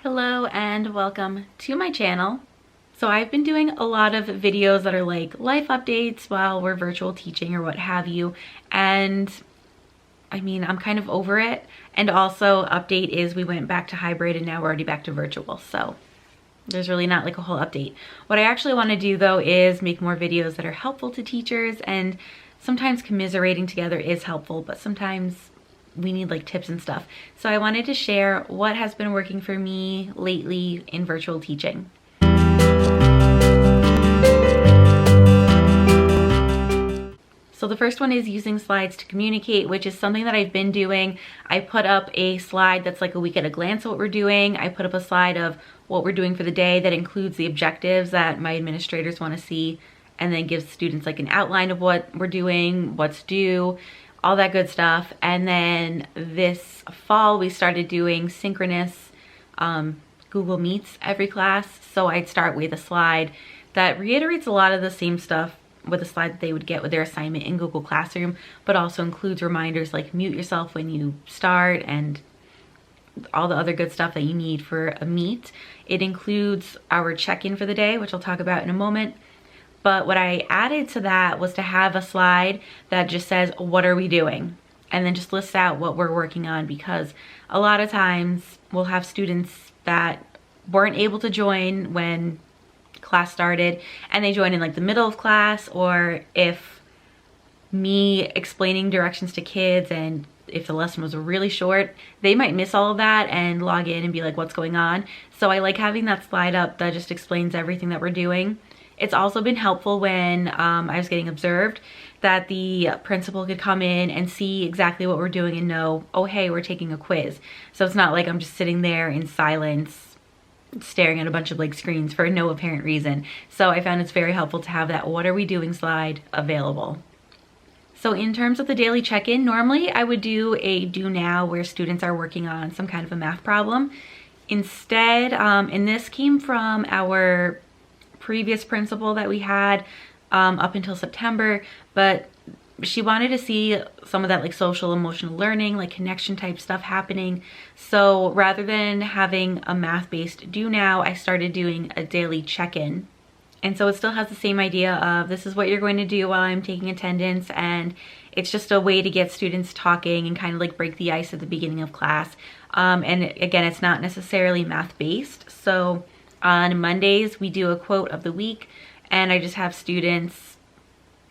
Hello and welcome to my channel. So I've been doing a lot of videos that are like life updates while we're virtual teaching or what have you, and I mean, I'm kind of over it. And also update is we went back to hybrid and now we're already back to virtual, so there's really not like a whole update. What I actually want to do though is make more videos that are helpful to teachers, and sometimes commiserating together is helpful, but sometimes we need like tips and stuff. So I wanted to share what has been working for me lately in virtual teaching. So the first one is using slides to communicate, which is something that I've been doing. I put up a slide that's like a week at a glance of what we're doing. I put up a slide of what we're doing for the day that includes the objectives that my administrators want to see, and then gives students like an outline of what we're doing, what's due, all that good stuff. And then this fall we started doing synchronous Google Meets every class. So I'd start with a slide that reiterates a lot of the same stuff with a slide that they would get with their assignment in Google Classroom, but also includes reminders like mute yourself when you start and all the other good stuff that you need for a meet. It includes our check-in for the day, which I'll talk about in a moment. But what I added to that was to have a slide that just says, what are we doing? And then just lists out what we're working on, because a lot of times we'll have students that weren't able to join when class started and they join in like the middle of class, or if me explaining directions to kids and if the lesson was really short, they might miss all of that and log in and be like, what's going on? So I like having that slide up that just explains everything that we're doing. It's also been helpful when I was getting observed, that the principal could come in and see exactly what we're doing and know, oh hey, we're taking a quiz. So it's not like I'm just sitting there in silence staring at a bunch of like screens for no apparent reason. So I found it's very helpful to have that what are we doing slide available. So in terms of the daily check-in, normally I would do a do now where students are working on some kind of a math problem. Instead, and this came from our previous principal that we had up until September, but she wanted to see some of that like social emotional learning, like connection type stuff happening. So rather than having a math-based do now, I started doing a daily check-in. And so it still has the same idea of this is what you're going to do while I'm taking attendance, and it's just a way to get students talking and kind of like break the ice at the beginning of class. And again, it's not necessarily math-based. So on Mondays, we do a quote of the week, and I just have students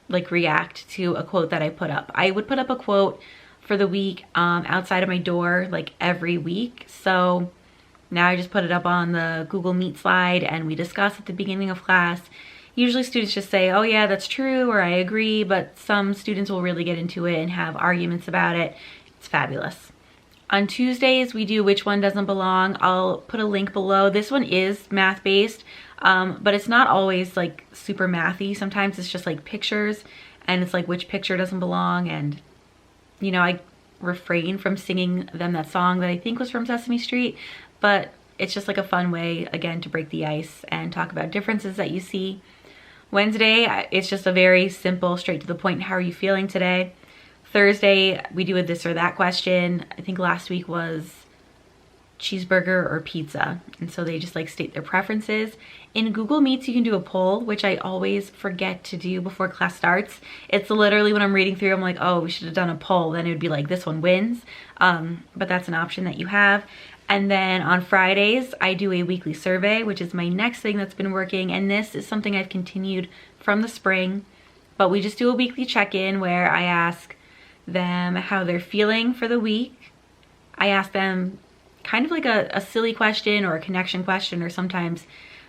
like react to a quote that I put up. I would put up a quote for the week outside of my door like every week. So now I just put it up on the Google Meet slide and we discuss at the beginning of class. Usually students just say, oh yeah, that's true, or I agree, but some students will really get into it and have arguments about it. It's fabulous. On Tuesdays, we do which one doesn't belong. I'll put a link below. This one is math-based, but it's not always like super mathy. Sometimes it's just like pictures, and it's like which picture doesn't belong. And, you know, I refrain from singing them that song that I think was from Sesame Street, but it's just like a fun way, again, to break the ice and talk about differences that you see. Wednesday, it's just a very simple, straight to the point, how are you feeling today? Thursday, we do a this or that question. I think last week was cheeseburger or pizza. And so they just like state their preferences. In Google Meets, you can do a poll, which I always forget to do before class starts. It's literally when I'm reading through, I'm like, oh, we should have done a poll. Then it would be like, this one wins. But that's an option that you have. And then on Fridays, I do a weekly survey, which is my next thing that's been working. And this is something I've continued from the spring. But we just do a weekly check-in where I ask them how they're feeling for the week. I ask them kind of like a silly question or a connection question, or sometimes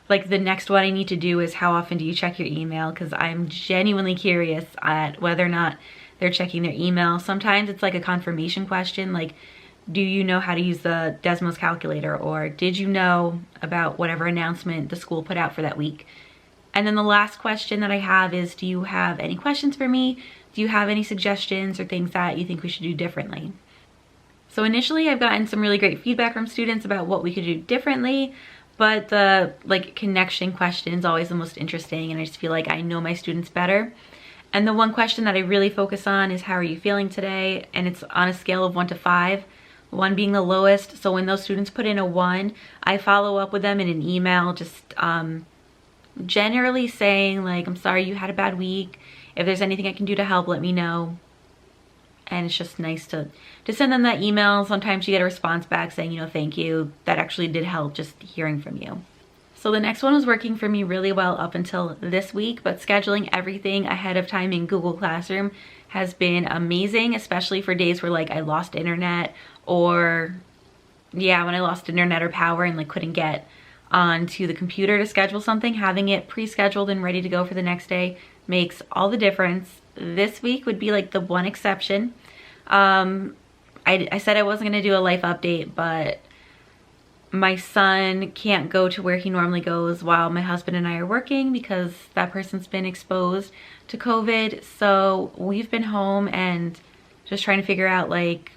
like the next one I need to do is how often do you check your email, because I'm genuinely curious at whether or not they're checking their email. Sometimes it's like a confirmation question, like do you know how to use the Desmos calculator, or did you know about whatever announcement the school put out for that week. And then the last question that I have is, do you have any questions for me? Do you have any suggestions or things that you think we should do differently? So initially I've gotten some really great feedback from students about what we could do differently, but the like connection question is always the most interesting, and I just feel like I know my students better. And the one question that I really focus on is how are you feeling today? And it's on a scale of 1 to 5. 1 being the lowest. So when those students put in a 1, I follow up with them in an email, just generally saying like, I'm sorry you had a bad week. If there's anything I can do to help, let me know. And it's just nice to send them that email. Sometimes you get a response back saying, you know, thank you. That actually did help, just hearing from you. So the next one was working for me really well up until this week, but scheduling everything ahead of time in Google Classroom has been amazing, especially for days where like I lost internet, or yeah, when I lost internet or power and like couldn't get onto the computer to schedule something. Having it pre-scheduled and ready to go for the next day makes all the difference. This week would be like the one exception. I said I wasn't gonna do a life update, but my son can't go to where he normally goes while my husband and I are working because that person's been exposed to COVID. So we've been home and just trying to figure out, like,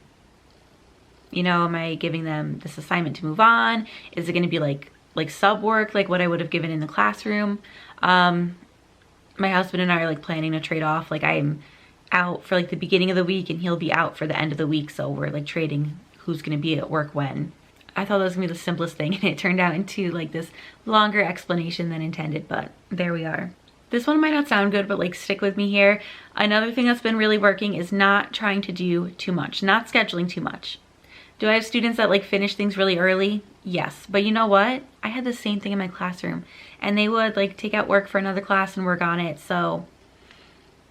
you know, am I giving them this assignment to move on? Is it gonna be like sub work, like what I would have given in the classroom? My husband and I are like planning to trade off. Like I'm out for like the beginning of the week and he'll be out for the end of the week. So we're like trading who's gonna be at work when. I thought that was gonna be the simplest thing and it turned out into like this longer explanation than intended, but there we are. This one might not sound good, but like stick with me here. Another thing that's been really working is not trying to do too much, not scheduling too much. Do I have students that like finish things really early? Yes, but you know what? I had the same thing in my classroom and they would like take out work for another class and work on it. So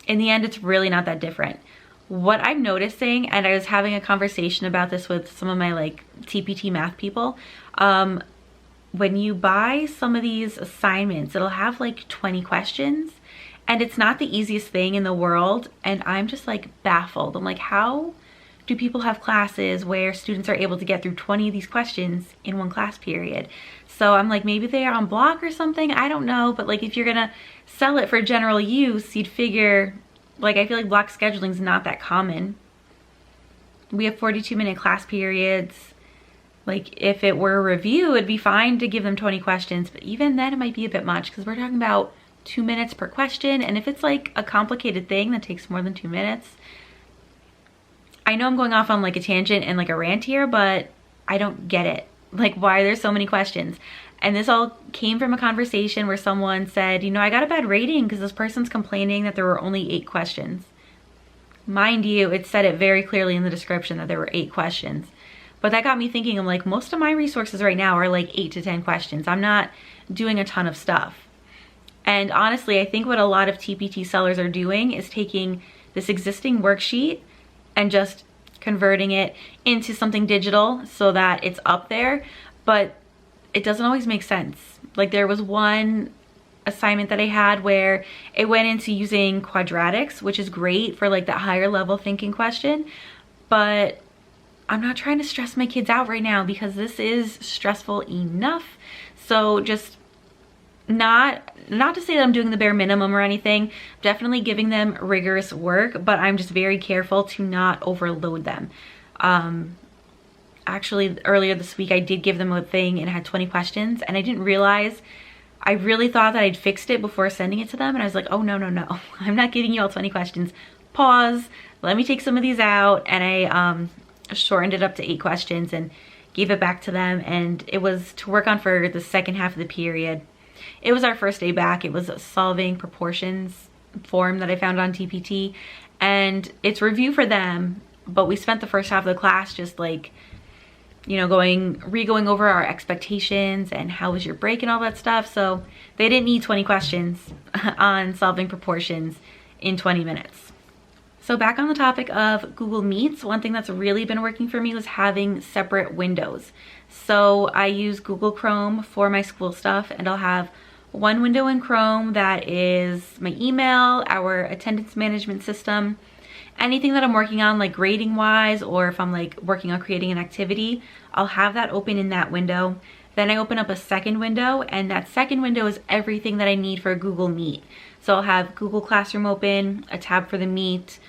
in the end, it's really not that different. What I'm noticing, and I was having a conversation about this with some of my like TPT math people, when you buy some of these assignments, it'll have like 20 questions and it's not the easiest thing in the world. And I'm just like baffled. I'm like, how do people have classes where students are able to get through 20 of these questions in one class period? So I'm like, maybe they are on block or something, I don't know. But like if you're gonna sell it for general use, you'd figure, like I feel like block scheduling is not that common. We have 42-minute class periods. Like if it were a review, it'd be fine to give them 20 questions, but even then it might be a bit much because we're talking about 2 minutes per question. And if it's like a complicated thing that takes more than 2 minutes, I know I'm going off on like a tangent and like a rant here, but I don't get it. Like why there's so many questions. And this all came from a conversation where someone said, you know, I got a bad rating because this person's complaining that there were only 8 questions. Mind you, it said it very clearly in the description that there were 8 questions. But that got me thinking, I'm like, most of my resources right now are like 8 to 10 questions. I'm not doing a ton of stuff. And honestly, I think what a lot of TPT sellers are doing is taking this existing worksheet and just converting it into something digital so that it's up there, but it doesn't always make sense. Like there was one assignment that I had where it went into using quadratics, which is great for like that higher level thinking question, but I'm not trying to stress my kids out right now because this is stressful enough. So just not to say that I'm doing the bare minimum or anything, definitely giving them rigorous work, but I'm just very careful to not overload them. Actually, earlier this week, I did give them a thing and it had 20 questions and I didn't realize, I really thought that I'd fixed it before sending it to them. And I was like, oh, no, I'm not giving you all 20 questions. Pause, let me take some of these out. And I shortened it up to 8 questions and gave it back to them. And it was to work on for the second half of the period. It was our first day back. It was a solving proportions form that I found on TPT and it's review for them, but we spent the first half of the class just like, you know, re-going over our expectations and how was your break and all that stuff. So they didn't need 20 questions on solving proportions in 20 minutes. So back on the topic of Google Meets, one thing that's really been working for me was having separate windows. So I use Google Chrome for my school stuff and I'll have one window in Chrome that is my email, our attendance management system, anything that I'm working on like grading wise, or if I'm like working on creating an activity, I'll have that open in that window. Then I open up a second window and that second window is everything that I need for Google Meet. So I'll have Google Classroom open, a tab for the Meet,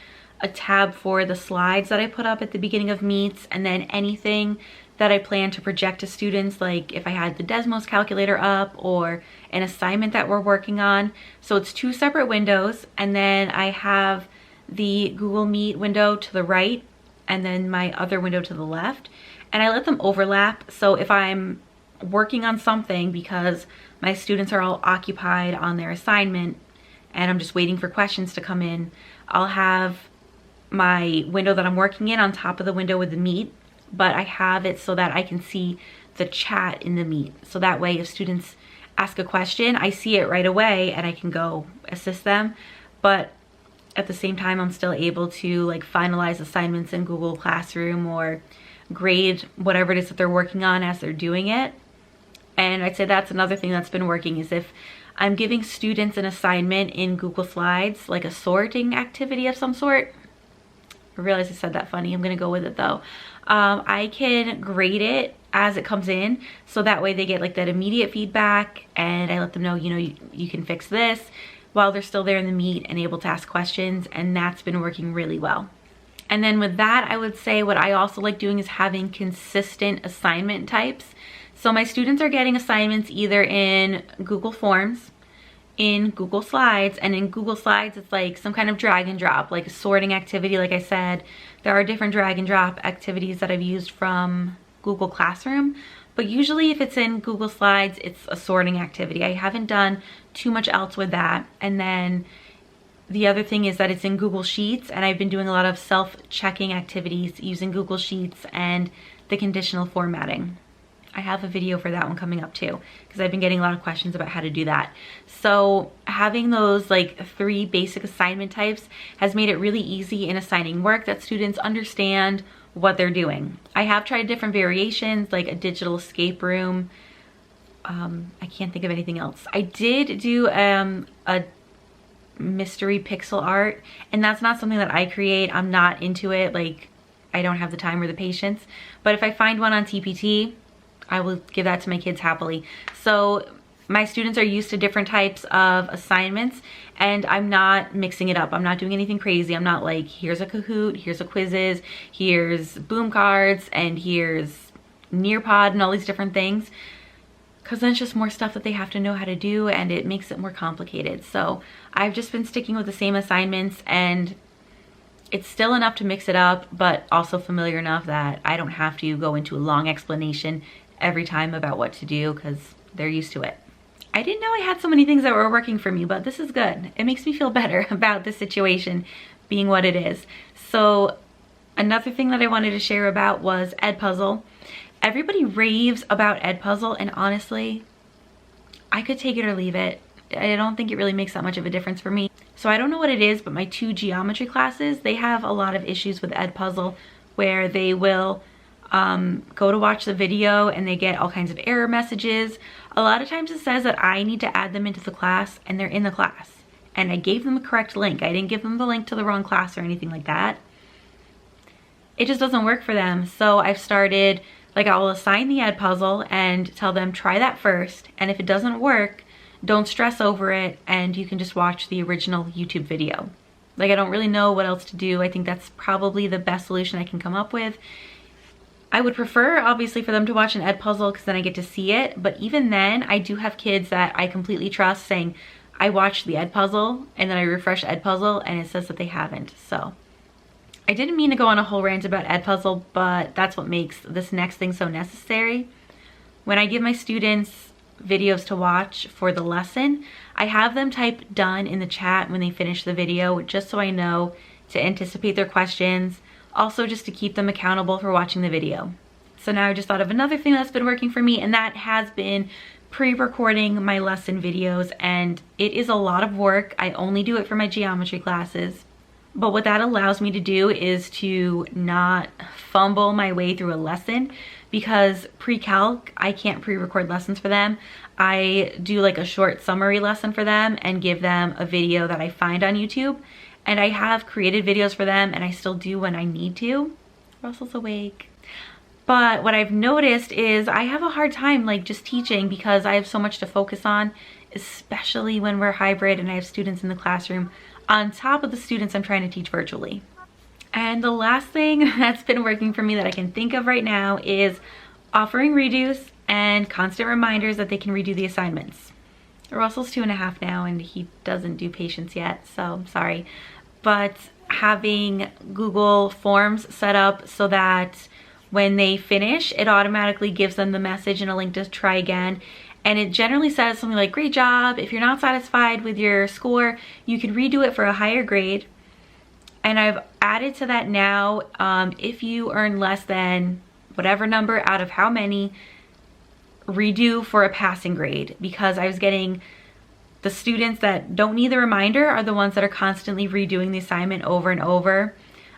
a tab for the slides that I put up at the beginning of Meets, and then anything that I plan to project to students, like if I had the Desmos calculator up or an assignment that we're working on. So it's 2 separate windows, and then I have the Google Meet window to the right and then my other window to the left, and I let them overlap. So if I'm working on something because my students are all occupied on their assignment and I'm just waiting for questions to come in, I'll have my window that I'm working in on top of the window with the Meet, but I have it so that I can see the chat in the Meet. So that way if students ask a question, I see it right away and I can go assist them. But at the same time, I'm still able to like finalize assignments in Google Classroom or grade whatever it is that they're working on as they're doing it. And I'd say that's another thing that's been working, is if I'm giving students an assignment in Google Slides, like a sorting activity of some sort. I realize I said that funny. I'm gonna go with it though. I can grade it as it comes in, so that way they get like that immediate feedback, and I let them know, you know, you can fix this while they're still there in the Meet and able to ask questions, and that's been working really well. And then with that, I would say what I also like doing is having consistent assignment types. So my students are getting assignments either in Google Forms, in Google Slides, and in Google Slides it's like some kind of drag and drop, like a sorting activity. Like I said, there are different drag and drop activities that I've used from Google Classroom, but usually if it's in Google Slides, it's a sorting activity. I haven't done too much else with that. And then the other thing is that it's in Google Sheets, and I've been doing a lot of self-checking activities using Google Sheets and the conditional formatting. I have a video for that one coming up too, because I've been getting a lot of questions about how to do that. So having those like 3 basic assignment types has made it really easy in assigning work that students understand what they're doing. I have tried different variations, like a digital escape room. I can't think of anything else. I did do a mystery pixel art, and that's not something that I create. I'm not into it. Like, I don't have the time or the patience. But if I find one on TPT, I will give that to my kids happily. So my students are used to different types of assignments, and I'm not mixing it up. I'm not doing anything crazy. I'm not like, here's a Kahoot, here's a quizzes, here's boom cards, and here's Nearpod and all these different things. Because then it's just more stuff that they have to know how to do, and it makes it more complicated. So I've just been sticking with the same assignments, and it's still enough to mix it up, but also familiar enough that I don't have to go into a long explanation every time about what to do, because they're used to it. I didn't know I had so many things that were working for me, but this is good. It makes me feel better about the situation being what it is. So another thing that I wanted to share about was Edpuzzle. Everybody raves about Edpuzzle, and honestly, I could take it or leave it. I don't think it really makes that much of a difference for me. So I don't know what it is, but my 2 geometry classes, they have a lot of issues with Edpuzzle, where they will go to watch the video and they get all kinds of error messages. A lot of times it says that I need to add them into the class, and they're in the class. And I gave them a correct link. I didn't give them the link to the wrong class or anything like that. It just doesn't work for them. So I've started, like, I will assign the Edpuzzle and tell them try that first. And if it doesn't work, don't stress over it, and you can just watch the original YouTube video. Like, I don't really know what else to do. I think that's probably the best solution I can come up with. I would prefer, obviously, for them to watch an Edpuzzle, because then I get to see it. But even then, I do have kids that I completely trust saying, I watched the Edpuzzle, and then I refresh Edpuzzle, and it says that they haven't. So I didn't mean to go on a whole rant about Edpuzzle, but that's what makes this next thing so necessary. When I give my students videos to watch for the lesson, I have them type done in the chat when they finish the video, just so I know to anticipate their questions. Also, just to keep them accountable for watching the video. So now I just thought of another thing that's been working for me, and that has been pre-recording my lesson videos, and it is a lot of work. I only do it for my geometry classes. But what that allows me to do is to not fumble my way through a lesson, because pre-calc, I can't pre-record lessons for them. I do like a short summary lesson for them and give them a video that I find on YouTube. And I have created videos for them, and I still do when I need to. Russell's awake. But what I've noticed is I have a hard time like just teaching, because I have so much to focus on, especially when we're hybrid and I have students in the classroom on top of the students I'm trying to teach virtually. And the last thing that's been working for me that I can think of right now is offering redos and constant reminders that they can redo the assignments. Russell's 2.5 now, and he doesn't do patience yet, so I'm sorry. But having Google Forms set up so that when they finish, it automatically gives them the message and a link to try again. And it generally says something like, great job. If you're not satisfied with your score, you can redo it for a higher grade. And I've added to that now, if you earn less than whatever number out of how many, redo for a passing grade, because I was getting the students that don't need the reminder are the ones that are constantly redoing the assignment over and over.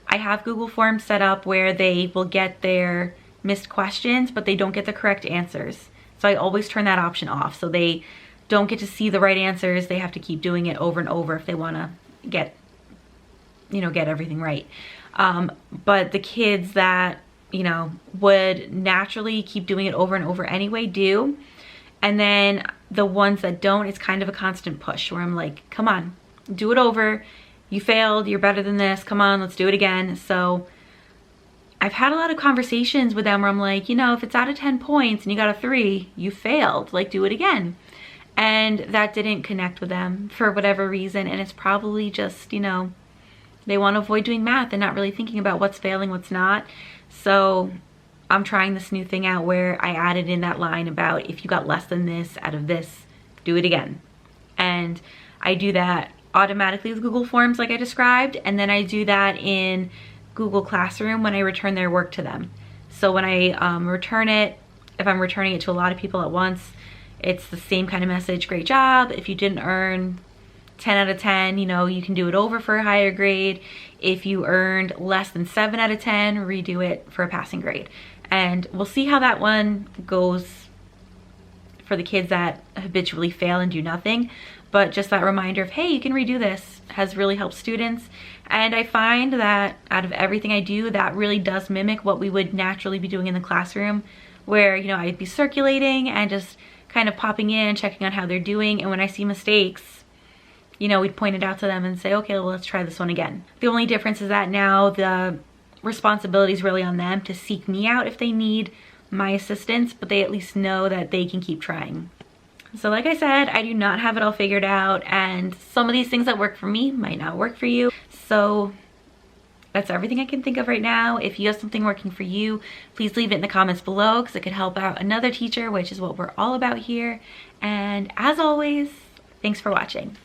I have Google Forms set up where they will get their missed questions, but they don't get the correct answers. So I always turn that option off. So they don't get to see the right answers. They have to keep doing it over and over if they want to get everything right. But the kids that, would naturally keep doing it over and over anyway do. And then the ones that don't, it's kind of a constant push where I'm like, come on, do it over. You failed, you're better than this. Come on, let's do it again. So I've had a lot of conversations with them where I'm like, if it's out of 10 points and you got a 3, you failed, like do it again. And that didn't connect with them for whatever reason. And it's probably just, they want to avoid doing math and not really thinking about what's failing, what's not. So I'm trying this new thing out where I added in that line about if you got less than this out of this, do it again. And I do that automatically with Google Forms like I described, and then I do that in Google Classroom when I return their work to them. So when I return it, if I'm returning it to a lot of people at once, it's the same kind of message, great job. If you didn't earn 10 out of 10, you can do it over for a higher grade. If you earned less than 7 out of 10, redo it for a passing grade. And we'll see how that one goes for the kids that habitually fail and do nothing. But just that reminder of, hey, you can redo this has really helped students. And I find that out of everything I do, that really does mimic what we would naturally be doing in the classroom, where, I'd be circulating and just kind of popping in, checking on how they're doing. And when I see mistakes, we'd point it out to them and say, okay, well, let's try this one again. The only difference is that now the responsibility is really on them to seek me out if they need my assistance, but they at least know that they can keep trying. So like I said, I do not have it all figured out, and some of these things that work for me might not work for you. So that's everything I can think of right now. If you have something working for you, please leave it in the comments below, because it could help out another teacher, which is what we're all about here. And as always, thanks for watching.